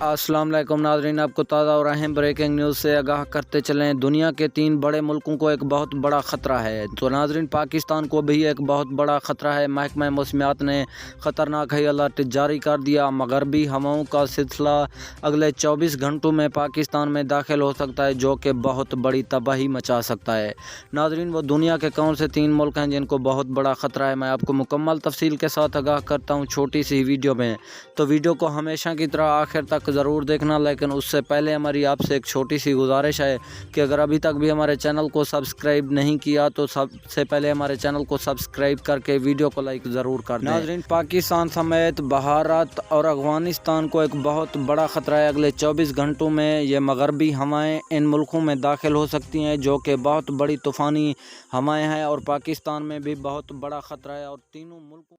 अस्सलाम वालेकुम नाज़रीन, आपको ताज़ा और अहम ब्रेकिंग न्यूज़ से आगाह करते चलें। दुनिया के 3 बड़े मुल्कों को एक बहुत बड़ा ख़तरा है। तो नाज़रीन, पाकिस्तान को भी एक बहुत बड़ा ख़तरा है। महकमा मौसमियात ने ख़तरनाक हाई अलर्ट जारी कर दिया। मगरबी हवाओं का सिलसिला अगले 24 घंटों में पाकिस्तान में दाखिल हो सकता है, जो कि बहुत बड़ी तबाही मचा सकता है। नाज़रीन, वो दुनिया के कौन से 3 मुल्क हैं जिनको बहुत बड़ा ख़तरा है, मैं आपको मुकम्मल तफसील के साथ आगाह करता हूँ छोटी सी वीडियो में। तो वीडियो को हमेशा की तरह आखिर तक ज़रूर देखना, लेकिन उससे पहले हमारी आपसे एक छोटी सी गुजारिश है कि अगर अभी तक भी हमारे चैनल को सब्सक्राइब नहीं किया तो सबसे पहले हमारे चैनल को सब्सक्राइब करके वीडियो को लाइक ज़रूर कर दें। नाज़रीन, पाकिस्तान समेत भारत और अफ़गानिस्तान को एक बहुत बड़ा ख़तरा है। अगले 24 घंटों में ये मगरबी हवाएँ इन मुल्कों में दाखिल हो सकती हैं, जो कि बहुत बड़ी तूफ़ानी हवाएँ हैं, और पाकिस्तान में भी बहुत बड़ा ख़तरा है। और तीनों मुल्कों